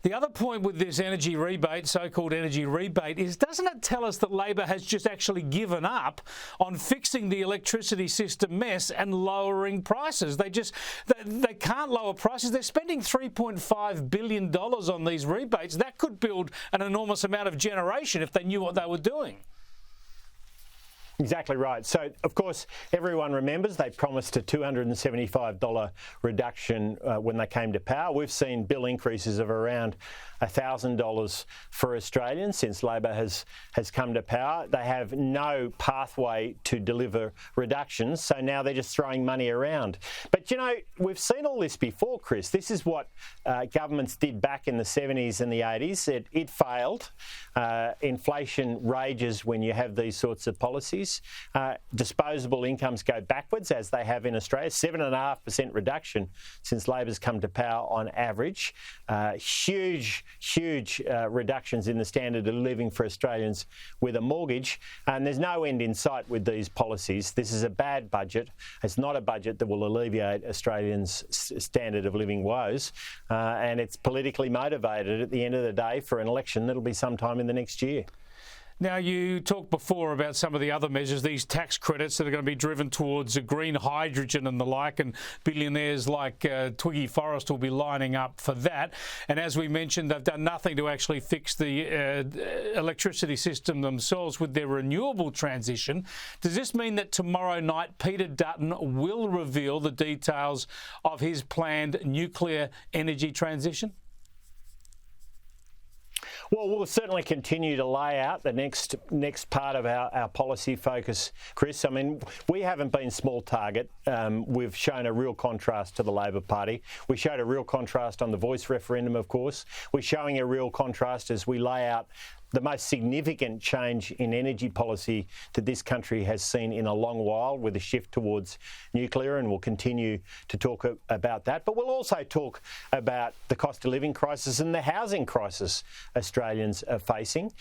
The other point with this energy rebate, so-called energy rebate, is doesn't it tell us that Labor has just actually given up on fixing the electricity system mess and lowering prices? They can't lower prices. They're spending $3.5 billion on these rebates. That could build an enormous amount of generation if they knew what they were doing. Exactly right. So, of course, everyone remembers they promised a $275 reduction when they came to power. We've seen bill increases of around $1,000 for Australians since Labor has come to power. They have no pathway to deliver reductions, so now they're just throwing money around. But, you know, we've seen all this before, Chris. This is what governments did back in the 70s and the 80s. It failed. Inflation rages when you have these sorts of policies. Disposable incomes go backwards, as they have in Australia. 7.5% reduction since Labor's come to power on average. Huge reductions in the standard of living for Australians with a mortgage. And there's no end in sight with these policies. This is a bad budget. It's not a budget that will alleviate Australians' standard of living woes. And it's politically motivated at the end of the day for an election that'll be sometime in the next year. Now, you talked before about some of the other measures, these tax credits that are going to be driven towards green hydrogen and the like, and billionaires like Twiggy Forrest will be lining up for that. And as we mentioned, they've done nothing to actually fix the electricity system themselves with their renewable transition. Does this mean that tomorrow night Peter Dutton will reveal the details of his planned nuclear energy transition? Well, we'll certainly continue to lay out the next part of our policy focus, Chris. I mean, we haven't been small target. We've shown a real contrast to the Labor Party. We showed a real contrast on the voice referendum, of course. We're showing a real contrast as we lay out the most significant change in energy policy that this country has seen in a long while, with a shift towards nuclear, and we'll continue to talk about that. But we'll also talk about the cost of living crisis and the housing crisis Australians are facing.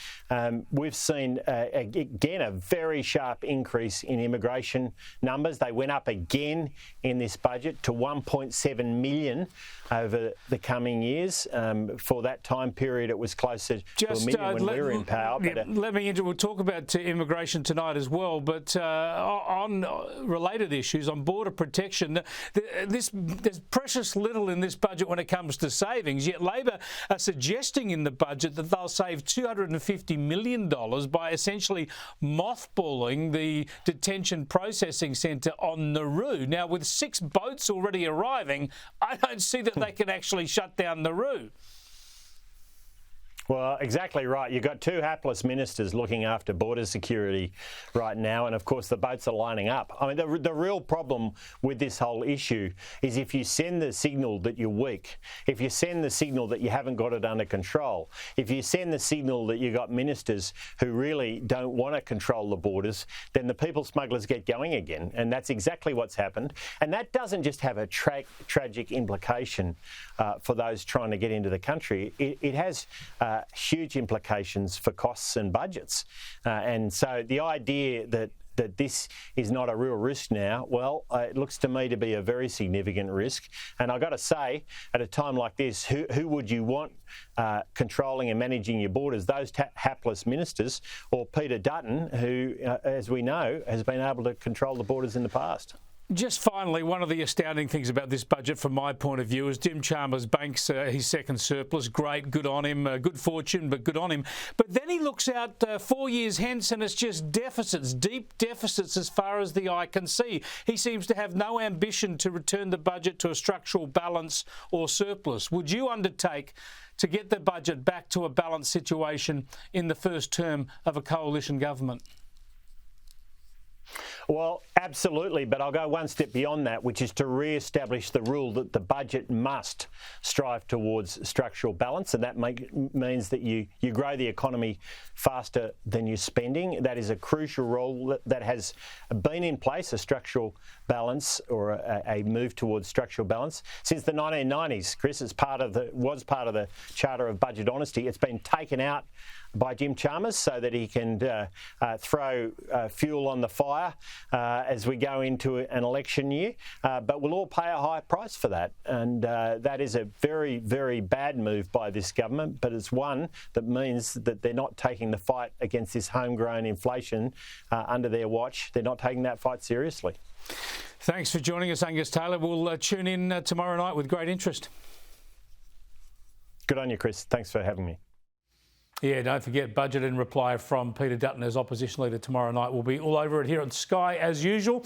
We've seen, again, a very sharp increase in immigration numbers. They went up again in this budget to 1.7 million over the coming years. For that time period, it was closer to a million when we were in power. We'll talk about immigration tonight as well, but on related issues, on border protection, there's precious little in this budget when it comes to savings, yet Labor are suggesting in the budget that they'll save $250 million by essentially mothballing the detention processing centre on Nauru. Now, with 6 boats already arriving, I don't see that they can actually shut down Nauru. Well, exactly right. You've got 2 hapless ministers looking after border security right now, and of course the boats are lining up. I mean, the real problem with this whole issue is if you send the signal that you're weak, if you send the signal that you haven't got it under control, if you send the signal that you've got ministers who really don't want to control the borders, then the people smugglers get going again, and that's exactly what's happened. And that doesn't just have a tragic implication for those trying to get into the country. It has huge implications for costs and budgets. And so the idea that this is not a real risk now, well, it looks to me to be a very significant risk. And I've got to say, at a time like this, who would you want controlling and managing your borders? Those hapless ministers or Peter Dutton, who, as we know, has been able to control the borders in the past? Just finally, one of the astounding things about this budget from my point of view is Jim Chalmers banks his second surplus. Great, good on him, good fortune, but good on him. But then he looks out 4 years hence and it's just deficits, deep deficits as far as the eye can see. He seems to have no ambition to return the budget to a structural balance or surplus. Would you undertake to get the budget back to a balanced situation in the first term of a coalition government? Well, absolutely, but I'll go one step beyond that, which is to re-establish the rule that the budget must strive towards structural balance, and that means that you grow the economy faster than you're spending. That is a crucial role that has been in place, a structural balance or a move towards structural balance since the 1990s. Chris, was part of the Charter of Budget Honesty. It's been taken out by Jim Chalmers so that he can throw fuel on the fire as we go into an election year, but we'll all pay a high price for that. And that is a very, very bad move by this government, but it's one that means that they're not taking the fight against this homegrown inflation under their watch. They're not taking that fight seriously. Thanks for joining us, Angus Taylor. We'll tune in tomorrow night with great interest. Good on you, Chris. Thanks for having me. Yeah, don't forget, Budget in Reply from Peter Dutton as Opposition Leader tomorrow night. We'll be all over it here on Sky as usual.